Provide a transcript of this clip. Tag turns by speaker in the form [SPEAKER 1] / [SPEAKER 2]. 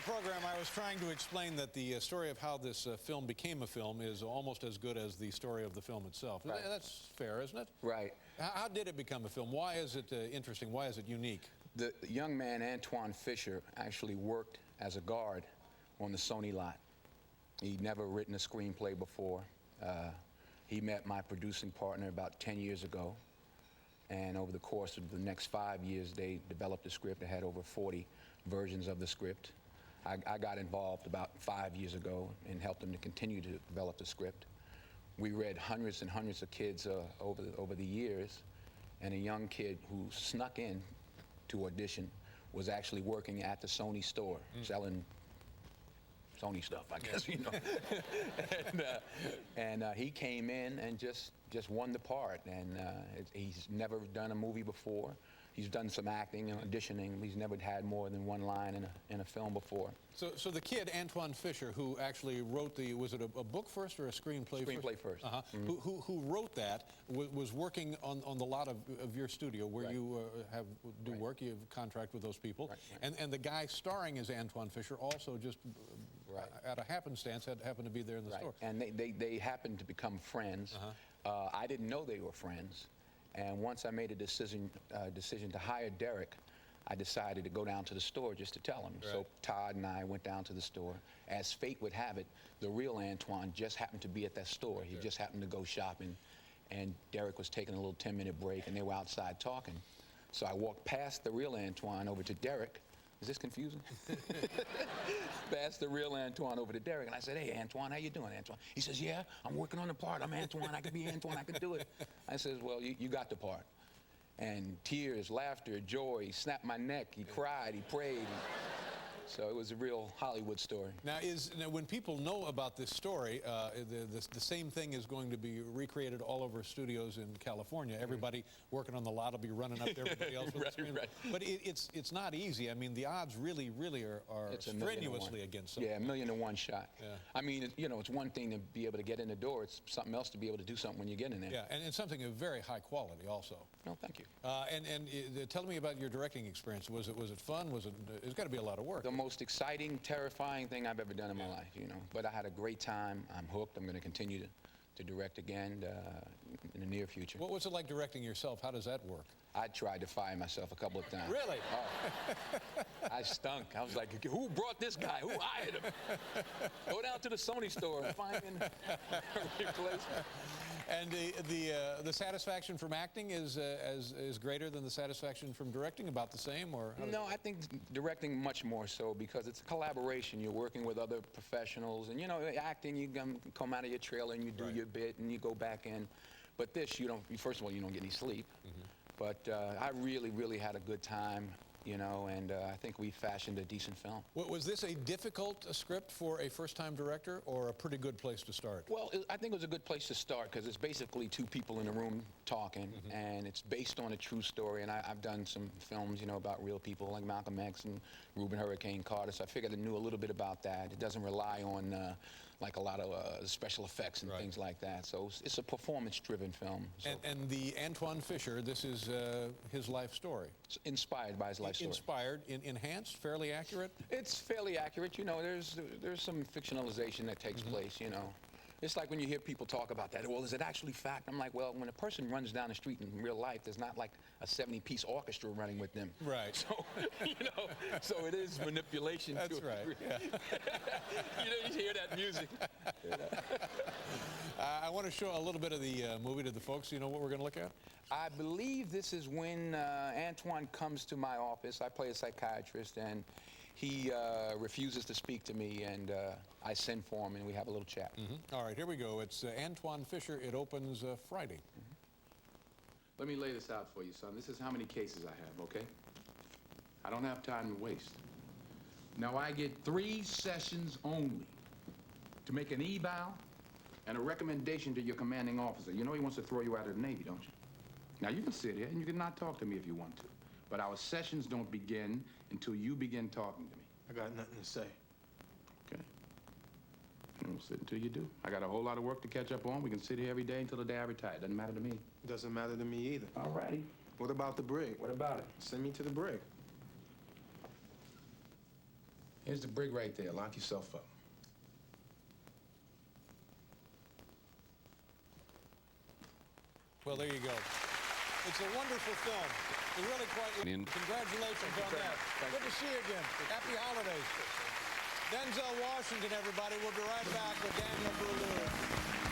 [SPEAKER 1] program, I was trying to explain that the story of how this film became a film is almost as good as the story of the film itself.
[SPEAKER 2] Right.
[SPEAKER 1] That's fair, isn't it?
[SPEAKER 2] Right.
[SPEAKER 1] How did it become a film? Why is it interesting? Why is it unique?
[SPEAKER 2] The young man, Antwone Fisher, actually worked as a guard on the Sony lot. He'd never written a screenplay before. He met my producing partner about 10 years ago. And over the course of the next 5 years, they developed a script. They had over 40 versions of the script. I got involved about 5 years ago and helped them to continue to develop the script. We read hundreds and hundreds of kids over the years, and a young kid who snuck in to audition was actually working at the Sony store, selling Sony stuff, I guess, you know. and he came in and just won the part. And he's never done a movie before. He's done some acting and auditioning. He's never had more than one line in a film before.
[SPEAKER 1] So the kid, Antwone Fisher, who actually wrote the, was it a book first or a screenplay?
[SPEAKER 2] Screenplay first.
[SPEAKER 1] Who wrote that, was working on the lot of your studio where you do work, you have a contract with those people. And the guy starring as Antwone Fisher also just, at a happenstance, happened to be there in the store.
[SPEAKER 2] And they happened to become friends. I didn't know they were friends. And once I made a decision to hire Derek, I decided to go down to the store just to tell him. So Todd and I went down to the store. As fate would have it, the real Antwone just happened to be at that store. He just happened to go shopping, and Derek was taking a little 10-minute break, and they were outside talking. So I walked past the real Antwone over to Derek. Is this confusing? Past the real Antwone over to Derek, and I said, "Hey, Antwone, how you doing, Antwone?" He says, "Yeah, I'm working on the part. I'm Antwone. I could be Antwone. I could do it." I says, "Well, you got the part." And tears, laughter, joy. He snapped my neck. He cried. He prayed. So it was a real Hollywood story.
[SPEAKER 1] Now, when people know about this story, the same thing is going to be recreated all over studios in California. Everybody working on the lot will be running up to everybody else with the screen. But it's not easy. I mean, the odds really are strenuously against something.
[SPEAKER 2] Yeah, 1,000,000 to 1 shot. I mean, you know, it's one thing to be able to get in the door. It's something else to be able to do something when you get in there.
[SPEAKER 1] Yeah, and it's something of very high quality also.
[SPEAKER 2] No, thank you.
[SPEAKER 1] Tell me about your directing experience. Was it fun? It's got to be a lot of work.
[SPEAKER 2] The most exciting, terrifying thing I've ever done in my life, you know. But I had a great time. I'm hooked. I'm going to continue to direct again in the near future.
[SPEAKER 1] What was it like directing yourself? How does that work?
[SPEAKER 2] I tried to fire myself a couple of times.
[SPEAKER 1] Really?
[SPEAKER 2] Oh. I stunk. I was like, who brought this guy? Who hired him? Go down to the Sony store and find him a replacement.
[SPEAKER 1] And the satisfaction from acting is greater than the satisfaction from directing, about the same, or?
[SPEAKER 2] No, I think directing much more so, because it's a collaboration. You're working with other professionals, and you know, acting, you come out of your trailer and you do your bit and you go back in. But this, you don't. First of all, you don't get any sleep. But I really had a good time, you know, and I think we fashioned a decent film.
[SPEAKER 1] Was this a difficult script for a first-time director, or a pretty good place to start?
[SPEAKER 2] Well, I think it was a good place to start, because it's basically two people in a room talking, and it's based on a true story. And I've done some films, you know, about real people like Malcolm X and Reuben Hurricane Carter, so I figured I knew a little bit about that. It doesn't rely on like a lot of special effects and things like that. So it's a performance-driven film. So.
[SPEAKER 1] And the Antwone Fisher, this is his life story.
[SPEAKER 2] It's inspired by his life story.
[SPEAKER 1] Inspired, enhanced, fairly accurate?
[SPEAKER 2] It's fairly accurate. You know, there's some fictionalization that takes place, you know. It's like when you hear people talk about that, well, is it actually fact? I'm like, well, when a person runs down the street in real life, there's not like a 70-piece orchestra running with them.
[SPEAKER 1] Right.
[SPEAKER 2] So, you know, so it is manipulation.
[SPEAKER 1] That's right. Yeah.
[SPEAKER 2] You hear that music.
[SPEAKER 1] I want to show a little bit of the movie to the folks. You know what we're going to look at?
[SPEAKER 2] I believe this is when Antwone comes to my office. I play a psychiatrist, and he refuses to speak to me, and I send for him, and we have a little chat.
[SPEAKER 1] All right, here we go. It's Antwone Fisher. It opens Friday.
[SPEAKER 3] Let me lay this out for you, son. This is how many cases I have, okay? I don't have time to waste. Now, I get 3 sessions only to make an eval and a recommendation to your commanding officer. You know he wants to throw you out of the Navy, don't you? Now, you can sit here and you can not talk to me if you want to, but our sessions don't begin until you begin talking to me.
[SPEAKER 4] I got nothing to say.
[SPEAKER 3] Okay. We'll sit until you do. I got a whole lot of work to catch up on. We can sit here every day until the day I retire. Doesn't matter to me.
[SPEAKER 4] Doesn't matter to me either.
[SPEAKER 3] All righty.
[SPEAKER 4] What about the brig?
[SPEAKER 3] What about it?
[SPEAKER 4] Send me to the brig.
[SPEAKER 3] Here's the brig right there. Lock yourself up.
[SPEAKER 1] Well, there you go. It's a wonderful film. It's really quite... Congratulations on that. Good to see you again. Happy holidays. Denzel Washington, everybody. We'll be right back with Daniel Boulud.